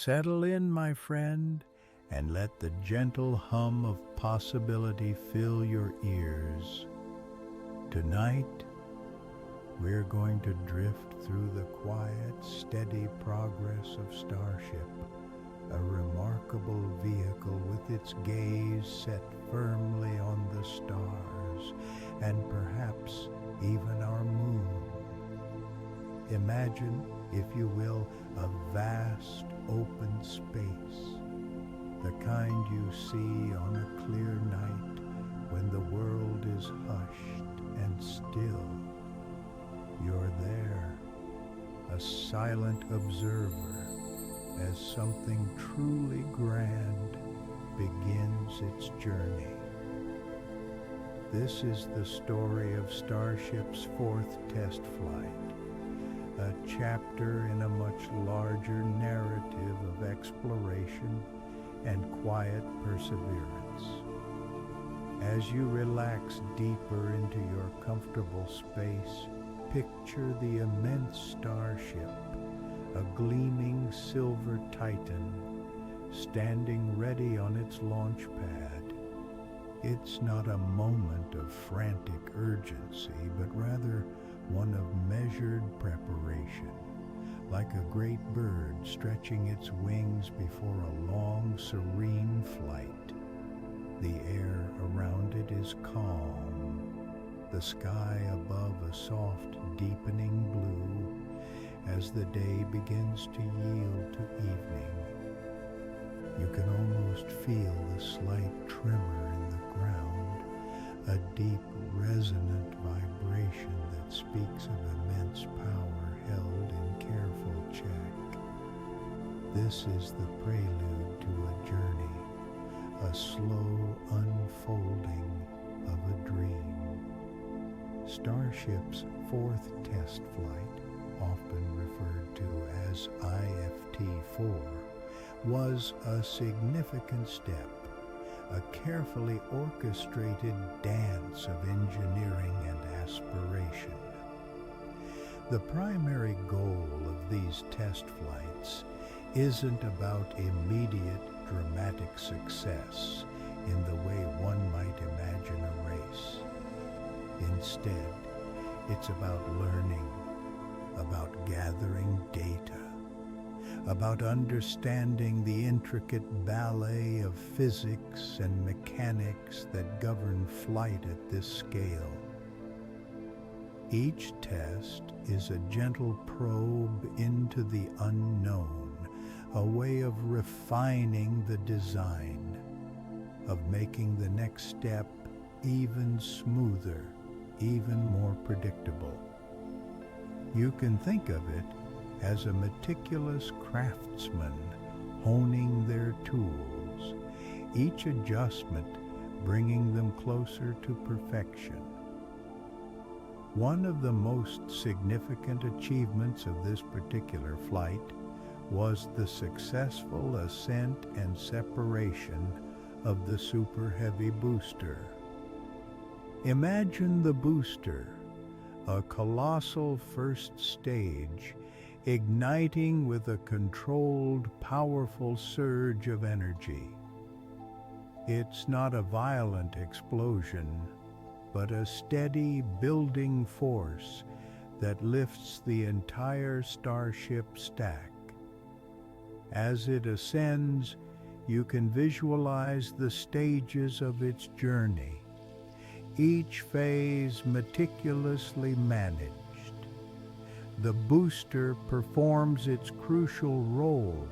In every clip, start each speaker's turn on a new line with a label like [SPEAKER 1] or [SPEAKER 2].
[SPEAKER 1] Settle in, my friend, and let the gentle hum of possibility fill your ears. Tonight, we're going to drift through the quiet, steady progress of Starship, a remarkable vehicle with its gaze set firmly on the stars and perhaps even our moon. Imagine, if you will, a vast open space, the kind you see on a clear night when the world is hushed and still. You're there, a silent observer, as something truly grand begins its journey. This is the story of Starship's fourth test flight, a chapter in a much larger narrative of exploration and quiet perseverance. As you relax deeper into your comfortable space, picture the immense Starship, a gleaming silver titan, standing ready on its launch pad. It's not a moment of frantic urgency, but rather one of measured preparation, like a great bird stretching its wings before a long, serene flight. The air around it is calm, the sky above a soft, deepening blue as the day begins to yield to evening. You can almost feel the slight tremor in the ground, a deep, resonant vibration that speaks of immense power held in careful check. This is the prelude to a journey, a slow unfolding of a dream. Starship's fourth test flight, often referred to as IFT-4, was a significant step, a carefully orchestrated dance of engineering and aspiration. The primary goal of these test flights isn't about immediate dramatic success in the way one might imagine a race. Instead, it's about learning, about gathering data, about understanding the intricate ballet of physics and mechanics that govern flight at this scale. Each test is a gentle probe into the unknown, a way of refining the design, of making the next step even smoother, even more predictable. You can think of it as a meticulous craftsman honing their tools, each adjustment bringing them closer to perfection. One of the most significant achievements of this particular flight was the successful ascent and separation of the Super Heavy booster. Imagine the booster, a colossal first stage, igniting with a controlled, powerful surge of energy. It's not a violent explosion, but a steady, building force that lifts the entire Starship stack. As it ascends, you can visualize the stages of its journey, each phase meticulously managed. The booster performs its crucial role,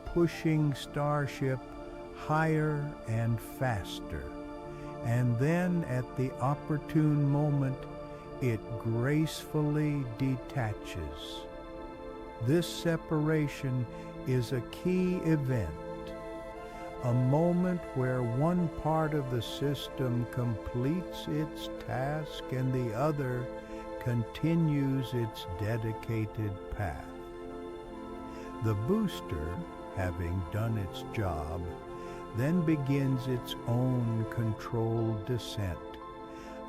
[SPEAKER 1] pushing Starship higher and faster, and then at the opportune moment, it gracefully detaches. This separation is a key event, a moment where one part of the system completes its task and the other continues its dedicated path. The booster, having done its job, then begins its own controlled descent,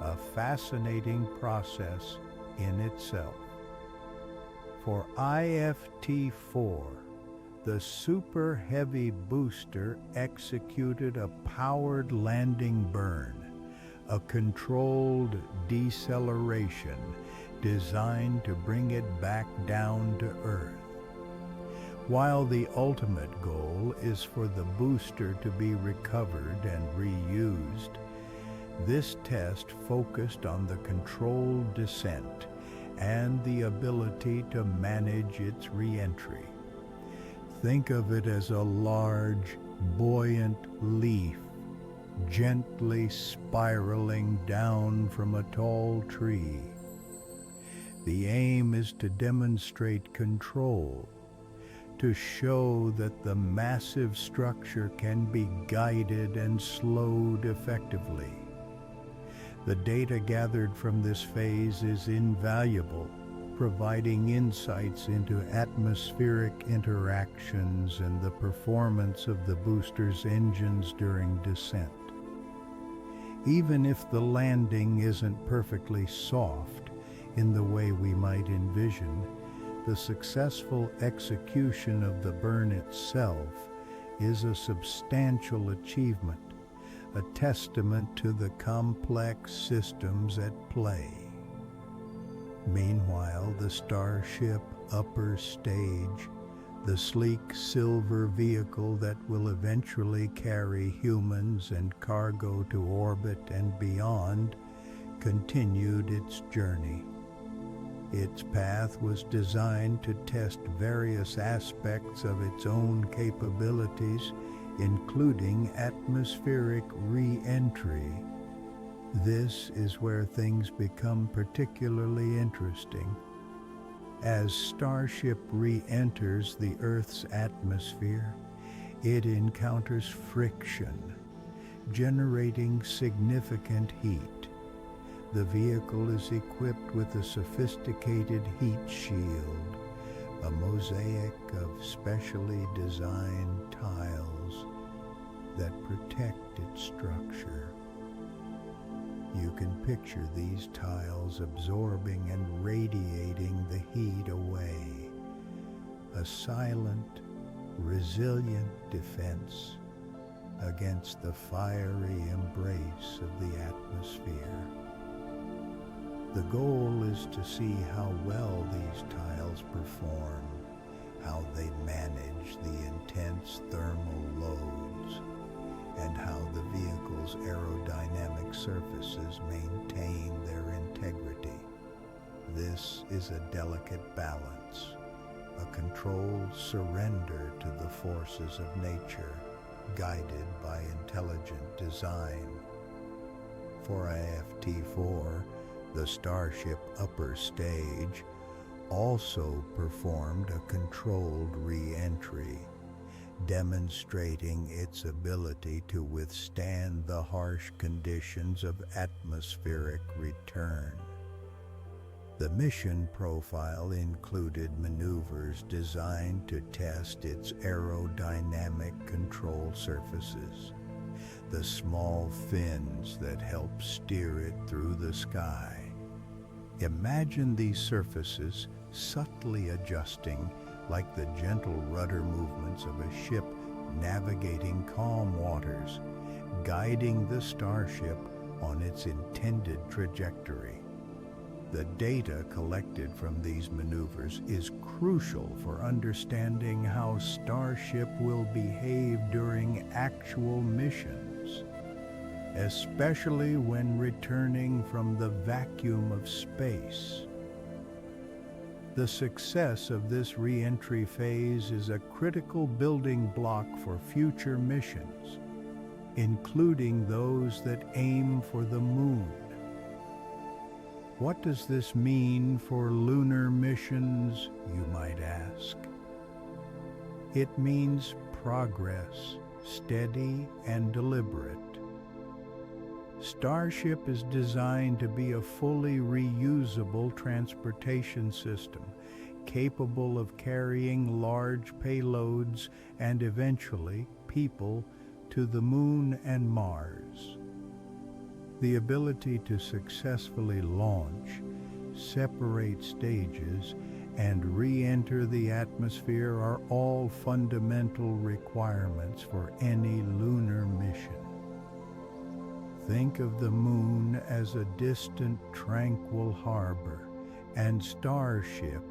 [SPEAKER 1] a fascinating process in itself. For IFT-4, the Super Heavy booster executed a powered landing burn, a controlled deceleration designed to bring it back down to Earth. While the ultimate goal is for the booster to be recovered and reused, this test focused on the controlled descent and the ability to manage its re-entry. Think of it as a large, buoyant leaf gently spiraling down from a tall tree. The aim is to demonstrate control, to show that the massive structure can be guided and slowed effectively. The data gathered from this phase is invaluable, providing insights into atmospheric interactions and the performance of the booster's engines during descent. Even if the landing isn't perfectly soft in the way we might envision, the successful execution of the burn itself is a substantial achievement, a testament to the complex systems at play. Meanwhile, the Starship upper stage, the sleek silver vehicle that will eventually carry humans and cargo to orbit and beyond, continued its journey. Its path was designed to test various aspects of its own capabilities, including atmospheric re-entry. This is where things become particularly interesting. As Starship re-enters the Earth's atmosphere, it encounters friction, generating significant heat. The vehicle is equipped with a sophisticated heat shield, a mosaic of specially designed tiles that protect its structure. You can picture these tiles absorbing and radiating the heat away, a silent, resilient defense against the fiery embrace of the atmosphere. The goal is to see how well these tiles perform, how they manage the intense thermal loads, and how the vehicle's aerodynamic surfaces maintain their integrity. This is a delicate balance, a controlled surrender to the forces of nature, guided by intelligent design. For IFT-4, the Starship upper stage also performed a controlled re-entry, demonstrating its ability to withstand the harsh conditions of atmospheric return. The mission profile included maneuvers designed to test its aerodynamic control surfaces, the small fins that help steer it through the sky. Imagine these surfaces subtly adjusting like the gentle rudder movements of a ship navigating calm waters, guiding the Starship on its intended trajectory. The data collected from these maneuvers is crucial for understanding how Starship will behave during actual missions, especially when returning from the vacuum of space. The success of this re-entry phase is a critical building block for future missions, including those that aim for the moon. What does this mean for lunar missions, you might ask? It means progress, steady and deliberate. Starship is designed to be a fully reusable transportation system, capable of carrying large payloads and eventually people to the Moon and Mars. The ability to successfully launch, separate stages, and re-enter the atmosphere are all fundamental requirements for any lunar mission. Think of the Moon as a distant, tranquil harbor, and Starship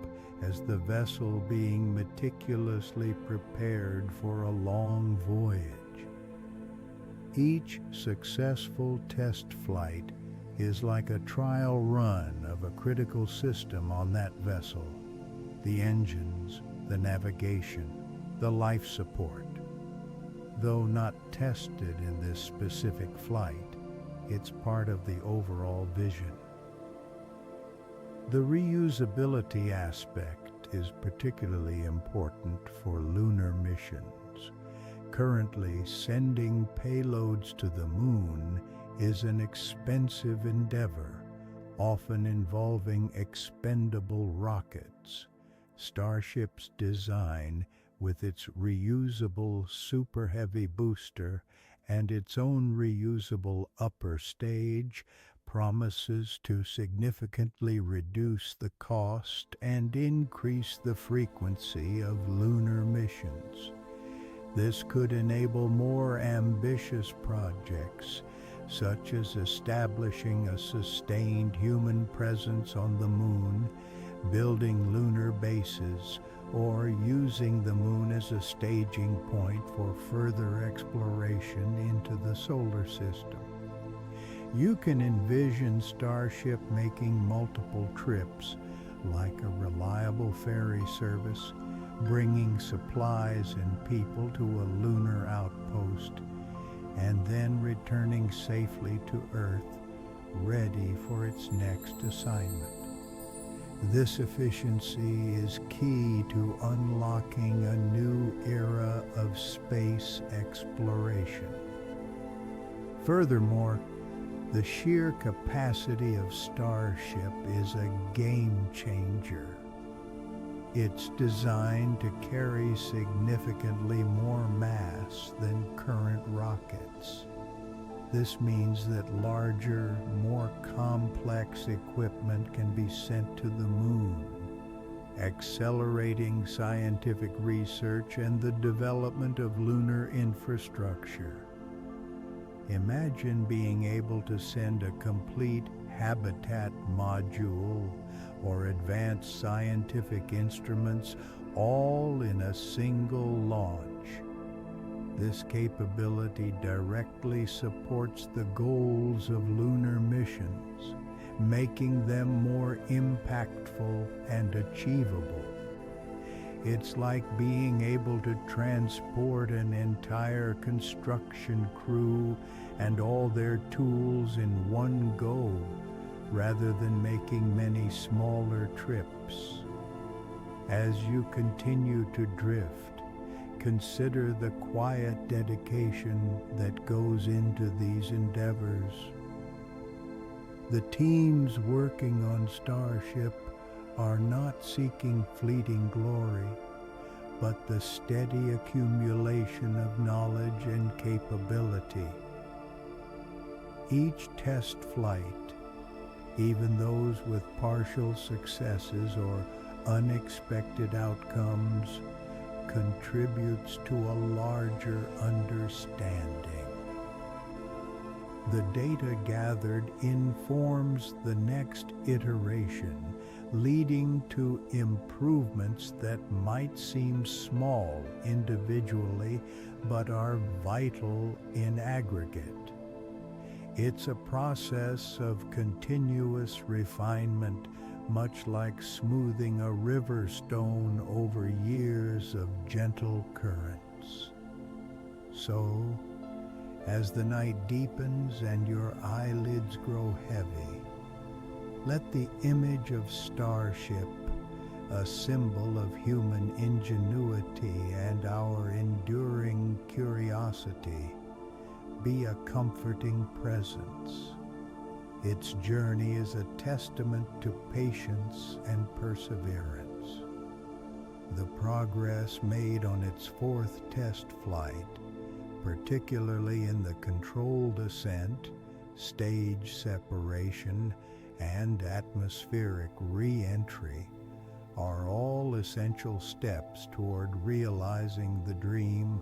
[SPEAKER 1] as the vessel being meticulously prepared for a long voyage. Each successful test flight is like a trial run of a critical system on that vessel: the engines, the navigation, the life support. Though not tested in this specific flight, it's part of the overall vision. The reusability aspect is particularly important for lunar missions. Currently, sending payloads to the Moon is an expensive endeavor, often involving expendable rockets. Starship's design, with its reusable Super Heavy booster and its own reusable upper stage, promises to significantly reduce the cost and increase the frequency of lunar missions. This could enable more ambitious projects, such as establishing a sustained human presence on the Moon, building lunar bases, or using the Moon as a staging point for further exploration into the solar system. You can envision Starship making multiple trips, like a reliable ferry service, bringing supplies and people to a lunar outpost, and then returning safely to Earth, ready for its next assignment. This efficiency is key to unlocking a new era of space exploration. Furthermore, the sheer capacity of Starship is a game changer. It's designed to carry significantly more mass than current rockets. This means that larger, more complex equipment can be sent to the Moon, accelerating scientific research and the development of lunar infrastructure. Imagine being able to send a complete habitat module or advanced scientific instruments all in a single launch. This capability directly supports the goals of lunar missions, making them more impactful and achievable. It's like being able to transport an entire construction crew and all their tools in one go, rather than making many smaller trips. As you continue to drift, consider the quiet dedication that goes into these endeavors. The teams working on Starship are not seeking fleeting glory, but the steady accumulation of knowledge and capability. Each test flight, even those with partial successes or unexpected outcomes, contributes to a larger understanding. The data gathered informs the next iteration, leading to improvements that might seem small individually but are vital in aggregate. It's a process of continuous refinement, much like smoothing a river stone over years of gentle currents. So, as the night deepens and your eyelids grow heavy, let the image of Starship, a symbol of human ingenuity and our enduring curiosity, be a comforting presence. Its journey is a testament to patience and perseverance. The progress made on its fourth test flight, particularly in the controlled ascent, stage separation, and atmospheric re-entry, are all essential steps toward realizing the dream